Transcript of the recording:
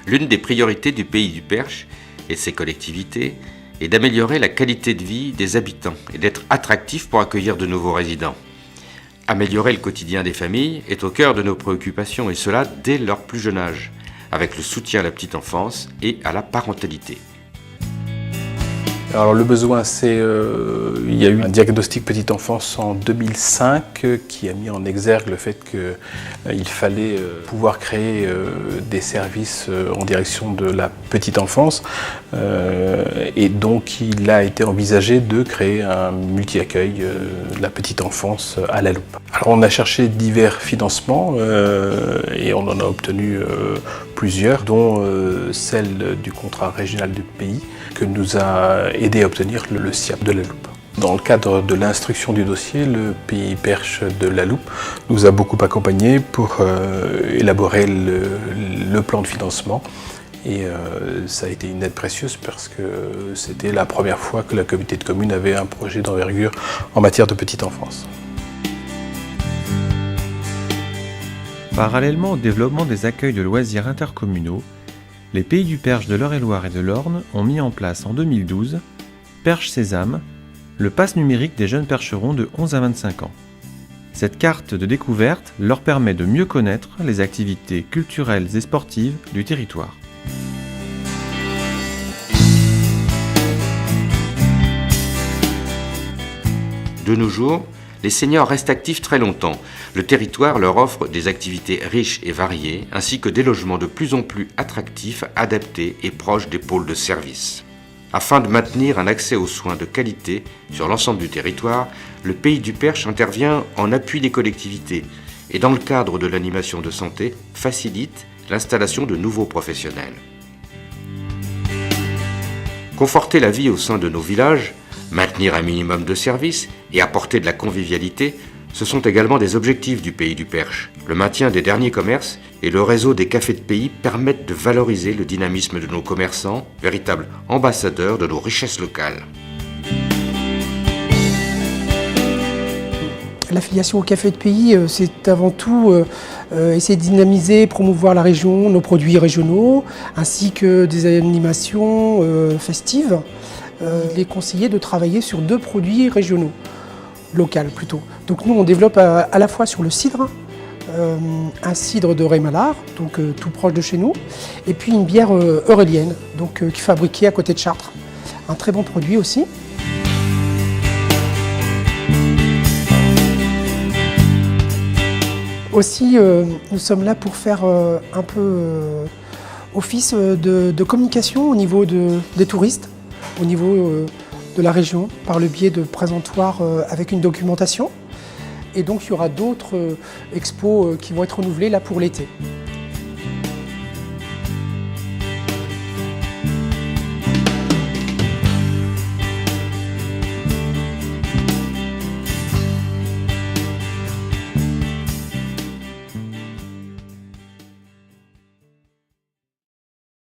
L'une des priorités du Pays du Perche et de ses collectivités est d'améliorer la qualité de vie des habitants et d'être attractif pour accueillir de nouveaux résidents. Améliorer le quotidien des familles est au cœur de nos préoccupations et cela dès leur plus jeune âge, avec le soutien à la petite enfance et à la parentalité. Alors le besoin, il y a eu un diagnostic petite enfance en 2005 qui a mis en exergue le fait qu'il fallait pouvoir créer des services en direction de la petite enfance et donc il a été envisagé de créer un multi-accueil de la petite enfance à La Loupe. Alors on a cherché divers financements et on en a obtenu plusieurs, dont celle du contrat régional du pays que nous a aidé à obtenir le SIAP de La Loupe. Dans le cadre de l'instruction du dossier, le Pays Perche de La Loupe nous a beaucoup accompagnés pour élaborer le plan de financement. Et ça a été une aide précieuse parce que c'était la première fois que la communauté de communes avait un projet d'envergure en matière de petite enfance. Parallèlement au développement des accueils de loisirs intercommunaux, les Pays du Perche de l'Eure-et-Loir et de l'Orne ont mis en place en 2012 Perche Sésame, le pass numérique des jeunes percherons de 11 à 25 ans. Cette carte de découverte leur permet de mieux connaître les activités culturelles et sportives du territoire. De nos jours, les seniors restent actifs très longtemps. Le territoire leur offre des activités riches et variées, ainsi que des logements de plus en plus attractifs, adaptés et proches des pôles de service. Afin de maintenir un accès aux soins de qualité sur l'ensemble du territoire, le Pays du Perche intervient en appui des collectivités et dans le cadre de l'animation de santé, facilite l'installation de nouveaux professionnels. Conforter la vie au sein de nos villages, maintenir un minimum de services et apporter de la convivialité, ce sont également des objectifs du Pays du Perche. Le maintien des derniers commerces et le réseau des cafés de pays permettent de valoriser le dynamisme de nos commerçants, véritables ambassadeurs de nos richesses locales. L'affiliation au café de pays, c'est avant tout essayer de dynamiser, promouvoir la région, nos produits régionaux, ainsi que des animations festives. Il est conseillé de travailler sur 2 produits régionaux, locaux plutôt. Donc nous on développe à la fois sur le cidre, un cidre de Rémalard, donc tout proche de chez nous, et puis une bière eurélienne, donc qui est fabriquée à côté de Chartres. Un très bon produit aussi. Aussi, nous sommes là pour faire un peu office de communication au niveau des touristes, au niveau de la région, par le biais de présentoirs avec une documentation. Et donc il y aura d'autres expos qui vont être renouvelés là pour l'été.